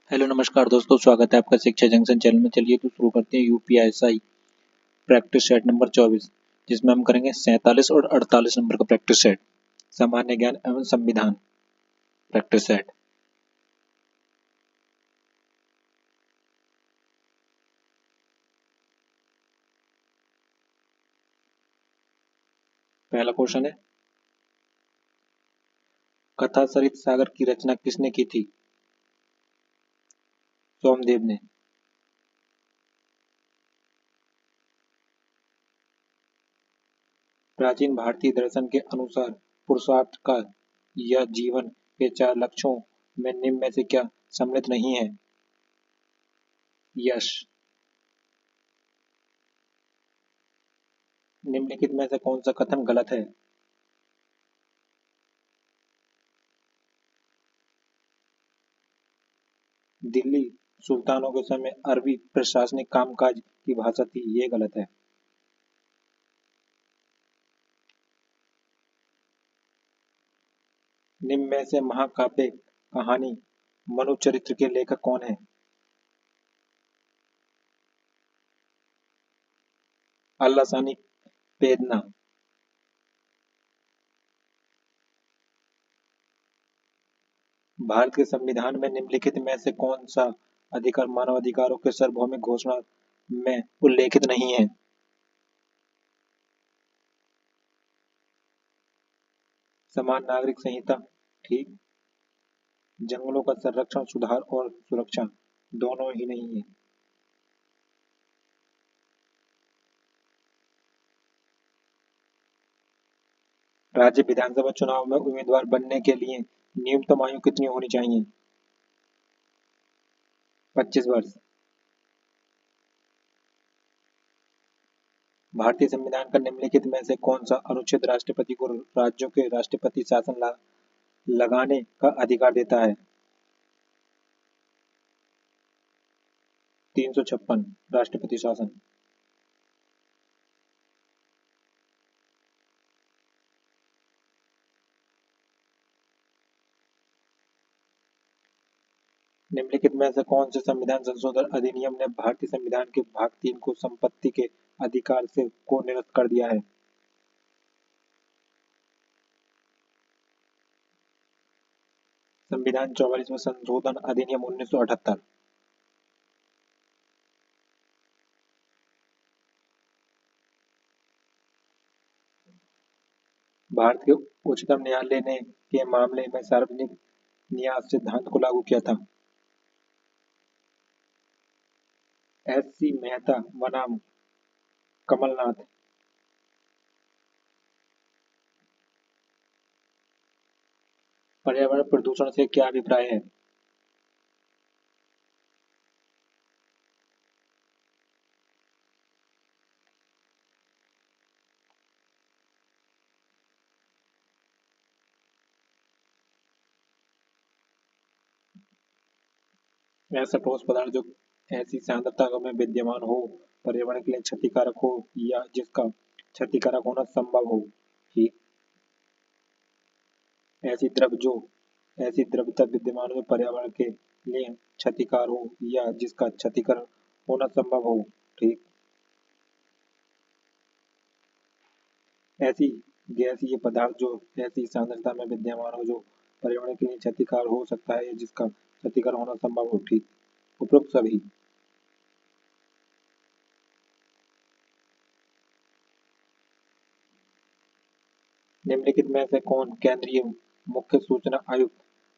Hello नमस्कार दोस्तों, स्वागत है आपका शिक्षा जंक्शन चैनल में। चलिए तो शुरू करते हैं यूपीएसआई प्रैक्टिस सेट नंबर 24, जिसमें हम करेंगे 47 और 48 नंबर का प्रैक्टिस सेट। सामान्य ज्ञान एवं संविधान प्रैक्टिस सेट। पहला क्वेश्चन है, कथा सरित सागर की रचना किसने की थी? सोमदेव ने। प्राचीन भारतीय दर्शन के अनुसार पुरुषार्थ का या जीवन के 4 लक्ष्यों में निम्न में से क्या सम्मिलित नहीं है? यश। निम्नलिखित में से कौन सा कथन गलत है? दिल्ली सुल्तानों के समय अरबी प्रशासनिक कामकाज की भाषा थी, ये गलत है। निम्न में से महाकाव्य कहानी मनु चरित्र के लेखक कौन है? अल्लासानी पेदना। भारत के संविधान में निम्नलिखित में से कौन सा अधिकार मानवाधिकारों के सार्वभौमिक घोषणा में उल्लेखित नहीं है? समान नागरिक संहिता। ठीक। जंगलों का संरक्षण, सुधार और सुरक्षा दोनों ही नहीं है। राज्य विधानसभा चुनाव में उम्मीदवार बनने के लिए न्यूनतम आयु कितनी होनी चाहिए? 25 वर्ष। भारतीय संविधान का निम्नलिखित में से कौन सा अनुच्छेद राष्ट्रपति को राज्यों के राष्ट्रपति शासन लगाने का अधिकार देता है? 356 राष्ट्रपति शासन। निम्नलिखित में से कौन से संविधान संशोधन अधिनियम ने भारतीय संविधान के भाग 3 को संपत्ति के अधिकार से को निरस्त कर दिया है? संविधान 44 में संशोधन अधिनियम 1978। भारत के उच्चतम न्यायालय ने के मामले में सार्वजनिक न्यास सिद्धांत को लागू किया था? एस.सी. मेहता बनाम कमलनाथ। पर्यावरण प्रदूषण से क्या अभिप्राय है? ऐसा ठोस पदार्थ जो ऐसी सांद्रता में विद्यमान हो, पर्यावरण के लिए क्षतिकारक हो या जिसका क्षतिकारक होना संभव हो। ठीक। ऐसी द्रव्यता विद्यमान हो पर्यावरण के लिए क्षतिकार हो या जिसका क्षतिकर होना संभव हो। ठीक। ऐसी गैसीय पदार्थ जो ऐसी सांद्रता में विद्यमान हो जो पर्यावरण के लिए क्षतिकार हो सकता है या जिसका क्षतिकर होना संभव हो। ठीक। उपरोक्त सभी। निम्नलिखित में से कौन केंद्रीय मुख्य सूचना आयुक्त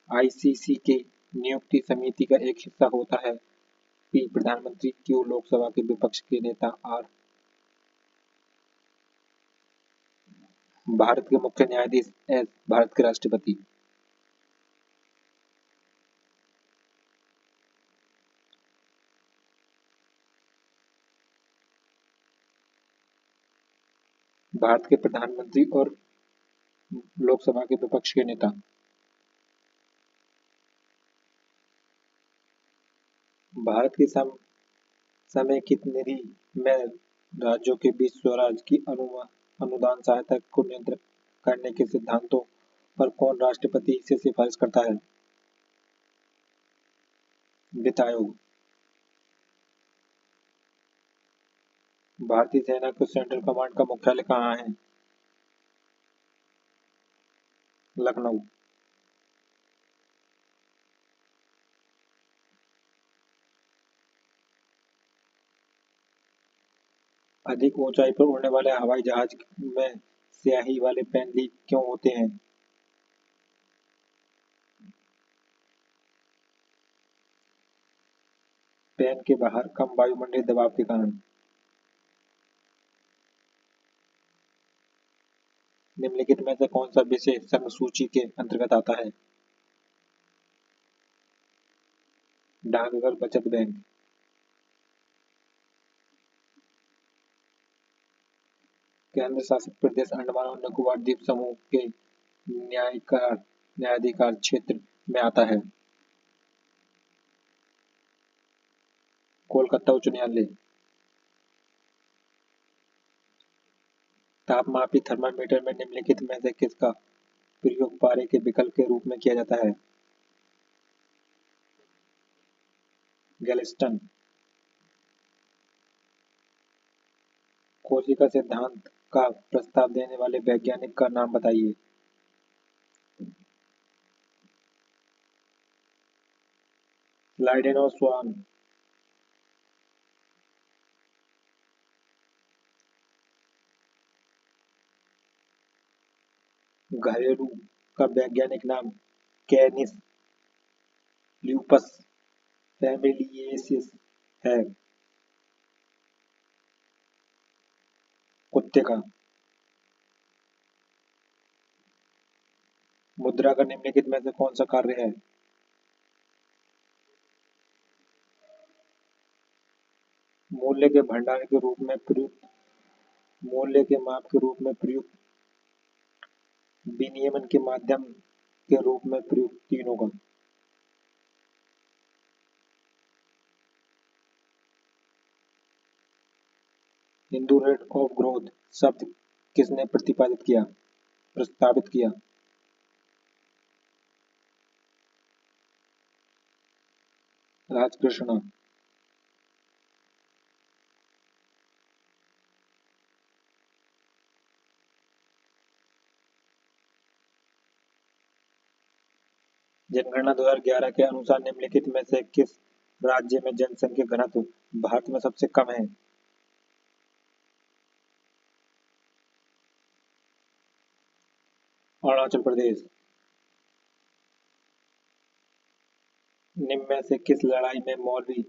आईसीसी के नियुक्ति समिति का एक हिस्सा होता है? पी प्रधानमंत्री, क्यू लोकसभा के विपक्ष के नेता, आर भारत के मुख्य न्यायाधीश, एस भारत के राष्ट्रपति। भारत के प्रधानमंत्री और लोकसभा के विपक्ष के नेता। भारत की समेकित निधि में राज्यों के बीच स्वराज की अनुदान सहायता को नियंत्रित करने के सिद्धांतों पर कौन राष्ट्रपति से सिफारिश करता है? वित्त आयोग। भारतीय सेना के सेंट्रल कमांड का मुख्यालय कहाँ है? लखनऊ। अधिक ऊंचाई पर उड़ने वाले हवाई जहाज में स्याही वाले पेन लीक क्यों होते हैं? पेन के बाहर कम वायुमंडलीय दबाव के कारण। निम्नलिखित में से कौन सा विषय संघ सूची के अंतर्गत आता है? डाकघर बचत बैंक। केंद्र शासित प्रदेश अंडमान और निकोबार द्वीप समूह के न्यायाधिकार क्षेत्र में आता है? कोलकाता उच्च न्यायालय। तापमापी थर्मामीटर में निम्नलिखित में से किसका प्रयोग पारे के विकल्प के रूप में किया जाता है? गैल्वेस्टन। कोशिका सिद्धांत का प्रस्ताव देने वाले वैज्ञानिक का नाम बताइए? लाइडेन और स्वान। घरेलू का वैज्ञानिक नाम कैनिस ल्यूपस फैमिलियेसिस है। कुत्ते का। मुद्रा का निम्नलिखित में से कौन सा कार्य है? मूल्य के भंडार के रूप में प्रयुक्त, मूल्य के माप के रूप में प्रयुक्त, विनियमन के माध्यम के रूप में प्रयुक्त, तीनों का। हिंदू रेट ऑफ ग्रोथ शब्द किसने प्रस्तावित किया? राजकृष्ण। जनगणना 2011 के अनुसार निम्नलिखित में से किस राज्य में जनसंख्या घनत्व भारत में सबसे कम है? अरुणाचल प्रदेश। निम्न में से किस लड़ाई में मौलवी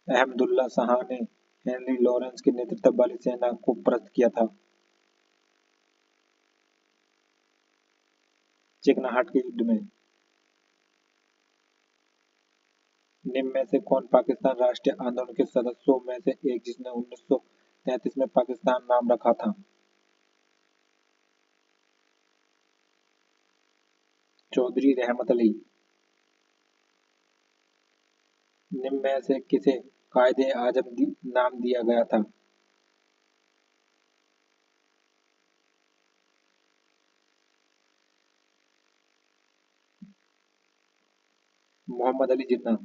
अहमदुल्ला शाह ने हेनरी लॉरेंस के नेतृत्व वाली सेना को परास्त किया था? चिकनाहट के युद्ध में। निम्न में से कौन पाकिस्तान राष्ट्रीय आंदोलन के सदस्यों में से एक जिसने 1933 में पाकिस्तान नाम रखा था? चौधरी रहमत अली। निम्न में से किसे कायदे आजम नाम दिया गया था? मोहम्मद अली जिन्ना।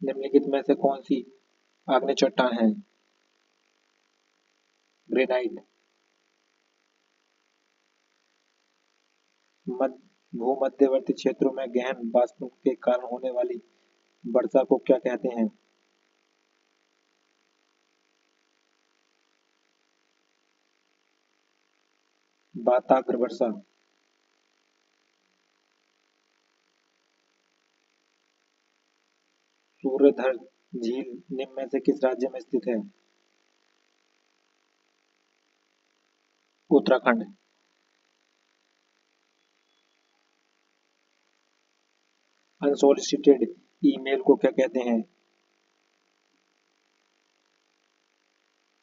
निम्नलिखित में से कौन सी आग्नेय चट्टान है? ग्रेनाइट। भूमध्यवर्ती क्षेत्रों में गहन वाष्प के कारण होने वाली वर्षा को क्या कहते हैं? वाताग्र वर्षा। सूर्यधर झील निम्न में से किस राज्य में स्थित है? उत्तराखंड। अनसोलिसिटेड ईमेल को क्या कहते हैं?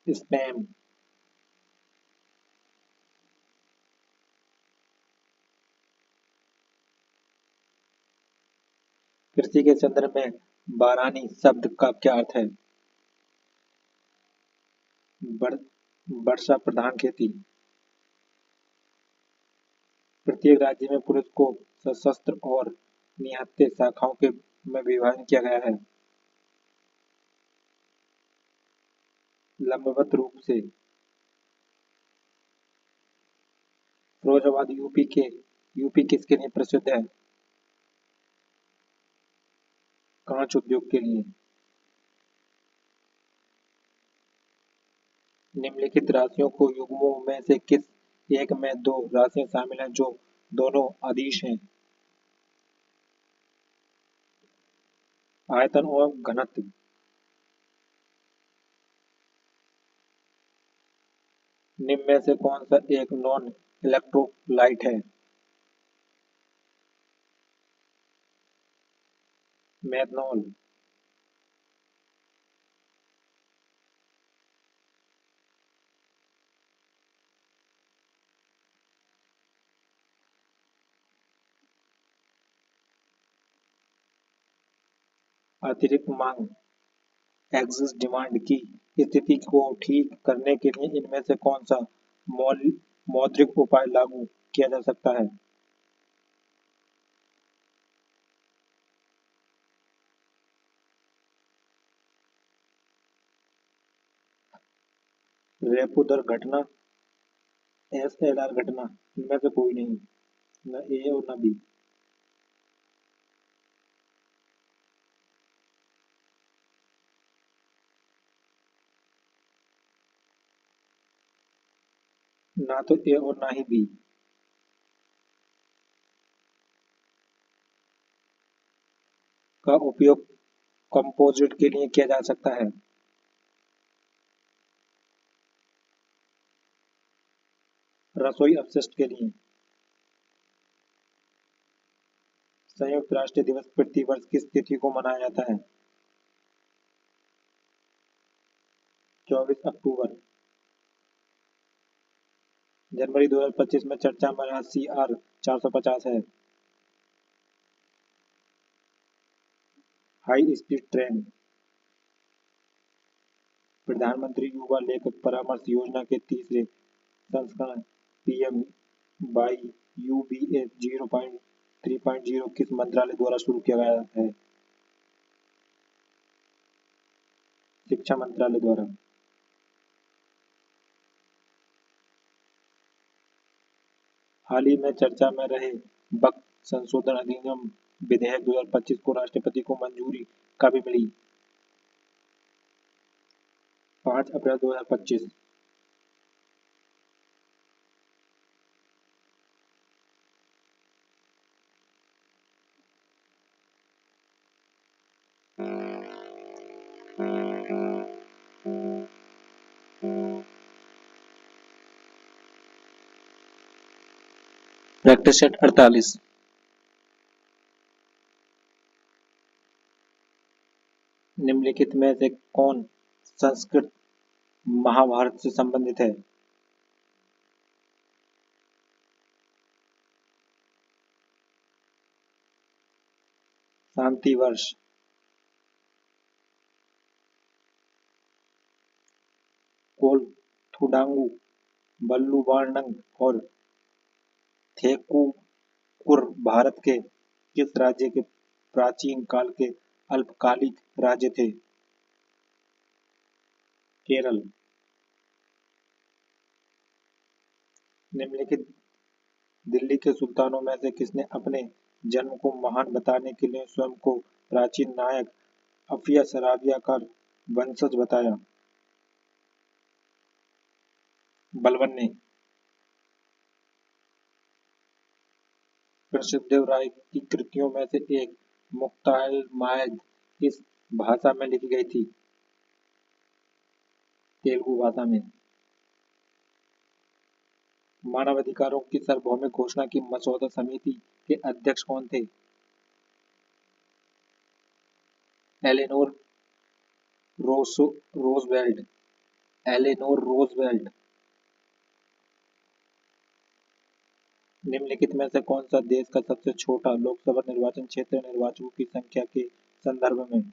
स्पैम। कृषि के संदर्भ में बारानी शब्द का क्या अर्थ है? वर्षा प्रधान खेती। प्रत्येक राज्य में पुलिस को सशस्त्र और निहत्थे शाखाओं के में विभाजन किया गया है। लंबवत रूप से। फिरोजाबाद यूपी किसके लिए प्रसिद्ध है? कांच उद्योग के लिए। निम्नलिखित राशियों को युग्मों में से किस एक में दो राशियां शामिल हैं जो दोनों अदिश हैं? आयतन और घनत्व। निम्न में से कौन सा एक नॉन इलेक्ट्रोलाइट है? मेथनॉल। अतिरिक्त मांग एक्सेस डिमांड की स्थिति को ठीक करने के लिए इनमें से कौन सा मौद्रिक उपाय लागू किया जा सकता है? रेपो दर घटना, एसएलआर घटना। इनमें से कोई नहीं, न ए और न बी। ना तो ए और ना ही बी। का उपयोग कंपोजिट के लिए किया जा सकता है। रसोई अपशिष्ट के लिए। संयुक्त राष्ट्र दिवस प्रतिवर्ष किस तिथि को मनाया जाता है? 24 अक्टूबर। जनवरी 2025 में चर्चा में रहा CR 450 है। High speed train. प्रधानमंत्री युवा लेखक परामर्श योजना के तीसरे संस्करण PM बाई UBA 0.3.0 किस मंत्रालय द्वारा शुरू किया गया है? शिक्षा मंत्रालय द्वारा। हाल ही में चर्चा में रहे वक्फ संशोधन अधिनियम विधेयक 2025 को राष्ट्रपति को मंजूरी कब मिली? 5 अप्रैल 2025। Practice set 48। निम्नलिखित में से कौन संस्कृत महाभारत से संबंधित है? शांति वर्ष। कोलथुडांगु, बल्लुबाणंग और थेक्कूकुर भारत के किस राज्य के प्राचीन काल के अल्पकालिक राज्य थे? केरल। निम्नलिखित दिल्ली के सुल्तानों में से किसने अपने जन्म को महान बताने के लिए स्वयं को प्राचीन नायक अफियस राबिया का वंशज बताया? बलबन ने। कृष्णदेव राय की कृतियों में से एक मुक्तायलमाद किस भाषा में लिखी गई थी? तेलुगु भाषा में। मानवाधिकारों की सार्वभौमिक घोषणा की मसौदा समिति के अध्यक्ष कौन थे? Eleanor Roosevelt. Eleanor Roosevelt. निम्नलिखित में से कौन सा देश का सबसे छोटा लोकसभा निर्वाचन क्षेत्र निर्वाचकों की संख्या के संदर्भ में?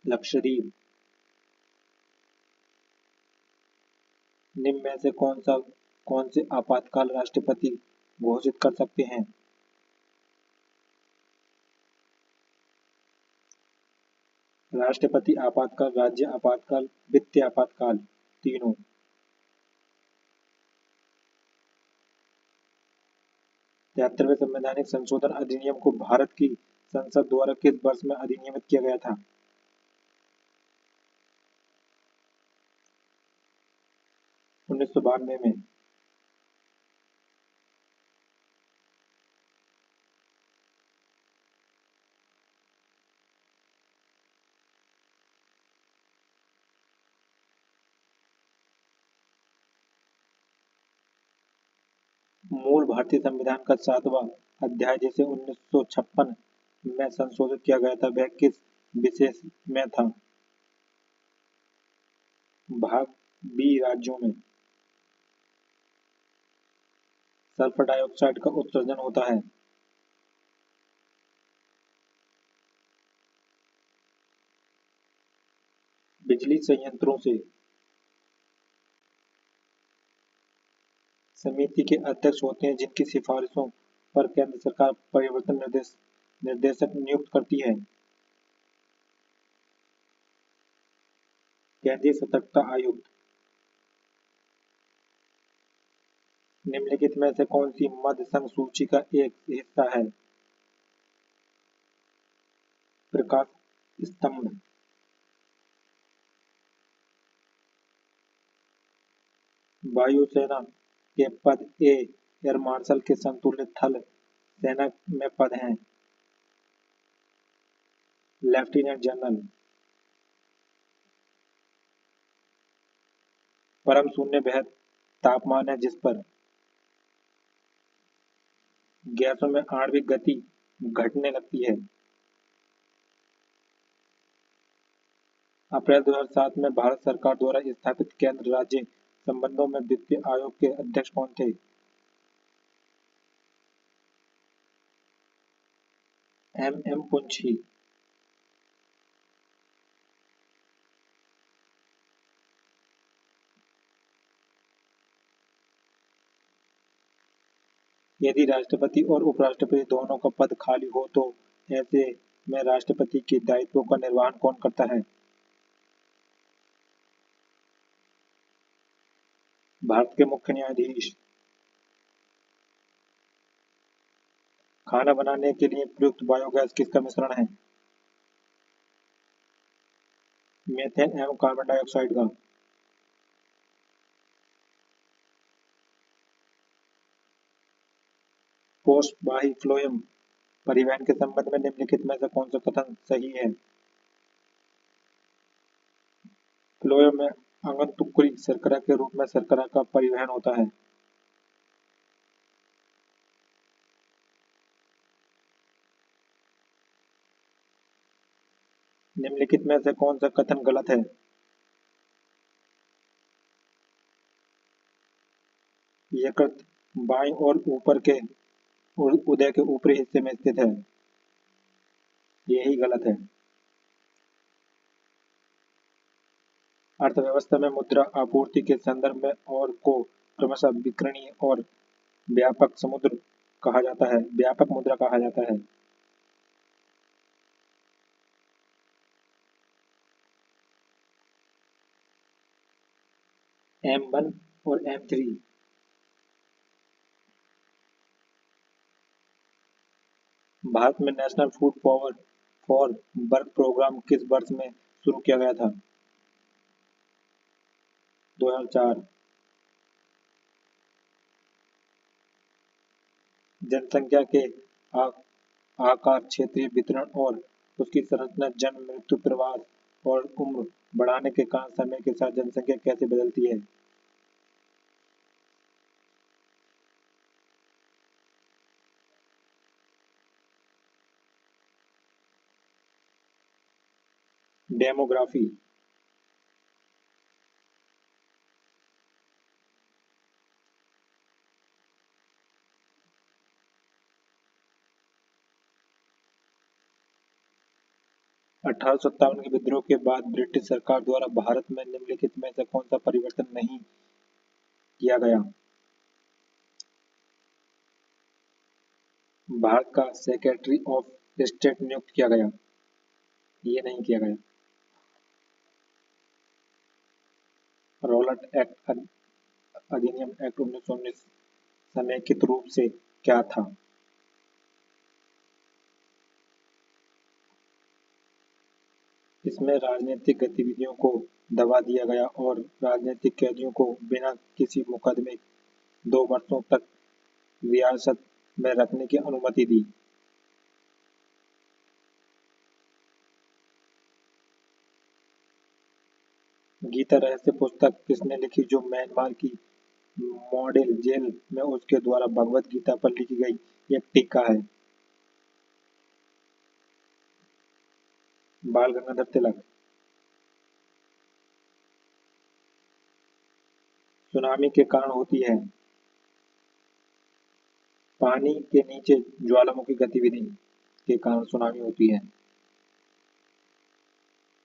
लक्षद्वीप। निम्न में से कौन से आपातकाल राष्ट्रपति घोषित कर सकते हैं? राष्ट्रपति आपातकाल, राज्य आपातकाल, वित्तीय आपातकाल, तीनों। 73वें संवैधानिक संशोधन अधिनियम को भारत की संसद द्वारा किस वर्ष में अधिनियमित किया गया था? 1992 में। मूल भारतीय संविधान का 7वां अध्याय जिसे 1956 में संशोधित किया गया था वह किस विशेष में था? भाग बी, राज्यों में। सल्फर डाइऑक्साइड का उत्सर्जन होता है। बिजली संयंत्रों से। समिति के अध्यक्ष होते हैं जिनकी सिफारिशों पर केंद्र सरकार परिवर्तन निर्देशक नियुक्त करती है। केंद्रीय सतर्कता आयुक्त। निम्नलिखित में से कौन सी मध्य संघ सूची का एक हिस्सा है? प्रकाश स्तंभ। वायुसेना के पद एयर मार्शल के समतुल्य थल सेना में पद हैं। Lieutenant general. परम शून्य वह तापमान है जिस पर गैसों में आणविक गति घटने लगती है। अप्रैल 2007 में भारत सरकार द्वारा स्थापित केंद्र राज्य संबंधों में वित्तीय आयोग के अध्यक्ष कौन थे? एम पुंछी। यदि राष्ट्रपति और उपराष्ट्रपति दोनों का पद खाली हो तो ऐसे में राष्ट्रपति के दायित्वों का निर्वहन कौन करता है? भारत के मुख्य न्यायाधीश। खाना बनाने के लिए प्रयुक्त बायोगैस किसका मिश्रण है? मीथेन एवं कार्बन डाइऑक्साइड का। पोस्टवाही फ्लोएम परिवहन के संबंध में निम्नलिखित में से कौन सा कथन सही है? फ्लोएम में आगंतुकरी शर्करा के रूप में शर्करा का परिवहन होता है। निम्नलिखित में से कौन सा कथन गलत है? यकृत बाईं ओर ऊपर के उदय के ऊपरी हिस्से में स्थित है। यही गलत है। अर्थव्यवस्था में मुद्रा आपूर्ति के संदर्भ में और को क्रमशः विकर्णीय और व्यापक मुद्रा कहा जाता है। M1 और M3। भारत में national food power for work programme किस वर्ष में शुरू किया गया था? 2004। जनसंख्या के आकार, क्षेत्रीय वितरण और उसकी संरचना, जन्म, मृत्यु, प्रवास और उम्र बढ़ाने के कारण समय के साथ जनसंख्या कैसे बदलती है? डेमोग्राफी। अठारह सौ सत्तावन के विद्रोह के बाद ब्रिटिश सरकार द्वारा भारत में निम्नलिखित में से कौन सा परिवर्तन नहीं किया गया? भारत का सेक्रेटरी ऑफ स्टेट नियुक्त किया गया? ये नहीं किया गया। रॉलेट एक्ट अधिनियम एक्ट 1919 समेकित रूप से क्या था? इसमें राजनीतिक गतिविधियों को दबा दिया गया और राजनीतिक कैदियों को बिना किसी मुकदमे 2 वर्षों तक हिरासत में रखने की अनुमति दी। गीता रहस्य पुस्तक किसने लिखी, जो म्यांमार की मॉडेल जेल में उसके द्वारा भगवत गीता पर लिखी गई एक टीका है? बाल गंगाधर तिलक। सुनामी के कारण होती है? पानी के नीचे ज्वालामुखी गतिविधि के कारण सुनामी होती है।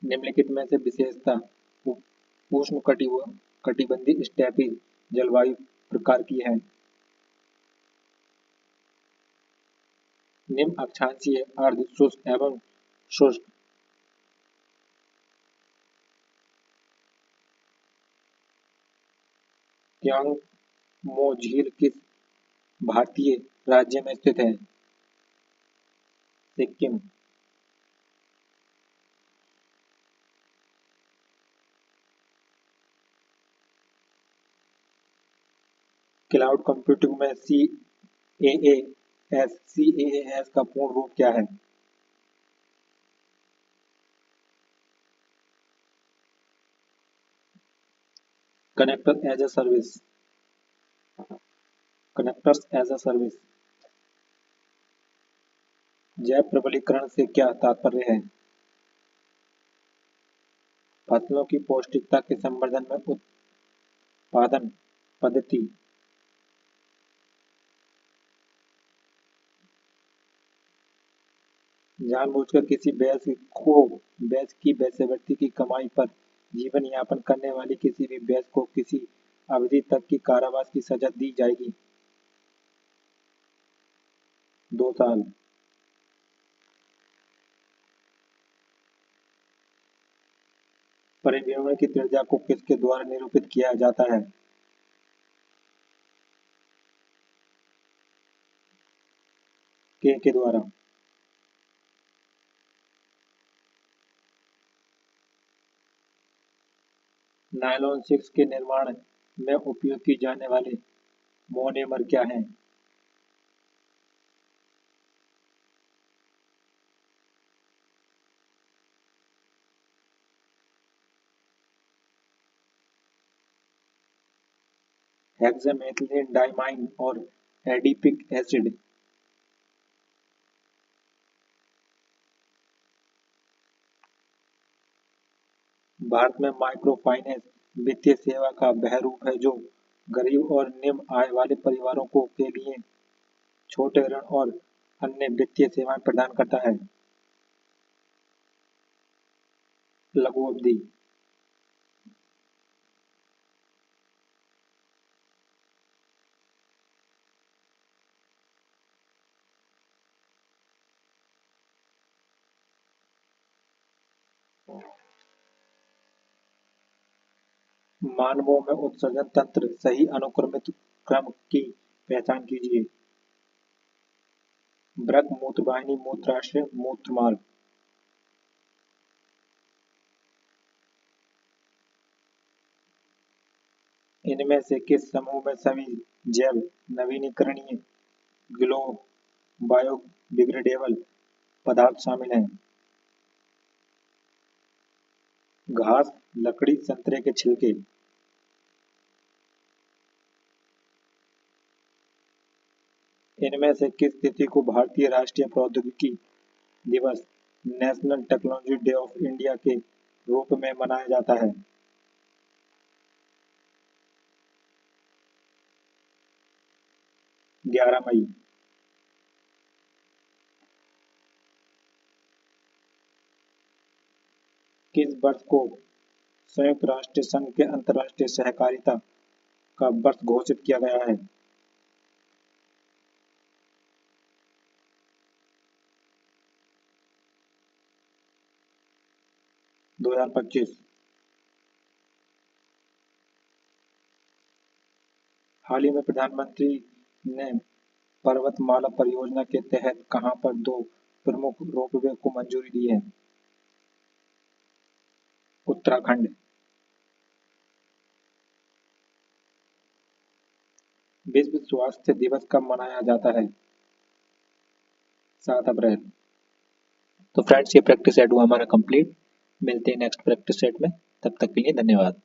निम्नलिखित में से विशेषता उष्ण कटिबंधीय स्टेपी जलवायु प्रकार की है? निम्न अक्षांशीय अर्ध शुष्क एवं शुष्क त्यांगमो झील किस भारतीय राज्य में स्थित है? सिक्किम। क्लाउड कंप्यूटिंग में CaaS का पूर्ण रूप क्या है? Connector as a service. Connectors as a service. जैव प्रबलीकरण से क्या तात्पर्य है? फसलों की पौष्टिकता के संवर्धन में उत्पादन पद्धति। जानबूझकर किसी वैश्य की वेश्यावृत्ति की कमाई पर जीवन यापन करने वाली किसी भी वैश्य को किसी अवधि तक की कारावास की सजा दी जाएगी। 2 साल। परिभ्रमण की त्रिज्या को किसके द्वारा निरूपित किया जाता है? के द्वारा। नायलॉन 6 के निर्माण में उपयोग की जाने वाले मोनोमर क्या हैं? हेक्सामेथिलीन डाइमाइन और एडिपिक एसिड। भारत में माइक्रो फाइनेंस वित्तीय सेवा का वह रूप है जो गरीब और निम्न आय वाले परिवारों को के लिए छोटे ऋण और अन्य वित्तीय सेवाएं प्रदान करता है। लघु अवधि। मानवों में उत्सर्जन तंत्र सही अनुक्रमित क्रम की पहचान कीजिए। वृक्क, मूत्रवाहिनी, मूत्राशय, मूत्रमार्ग। इनमें से किस समूह में सभी जैव नवीनीकरणीय ग्लो बायोडिग्रेडेबल पदार्थ शामिल हैं? घास, लकड़ी, संतरे के छिलके। इनमें से किस तिथि को भारतीय राष्ट्रीय प्रौद्योगिकी दिवस national technology day of India के रूप में मनाया जाता है? 11 मई। किस वर्ष को संयुक्त राष्ट्र संघ के अंतर्राष्ट्रीय सहकारिता का वर्ष घोषित किया गया है? 2025। हाल ही में प्रधानमंत्री ने पर्वतमाला परियोजना के तहत कहां पर दो प्रमुख रोपवे को मंजूरी दी है? उत्तराखंड। विश्व स्वास्थ्य दिवस कब मनाया जाता है? 7 अप्रैल। तो फ्रेंड्स, ये प्रैक्टिस सेट हुआ हमारा कंप्लीट। मिलते हैं नेक्स्ट प्रैक्टिस सेट में, तब तक के लिए धन्यवाद।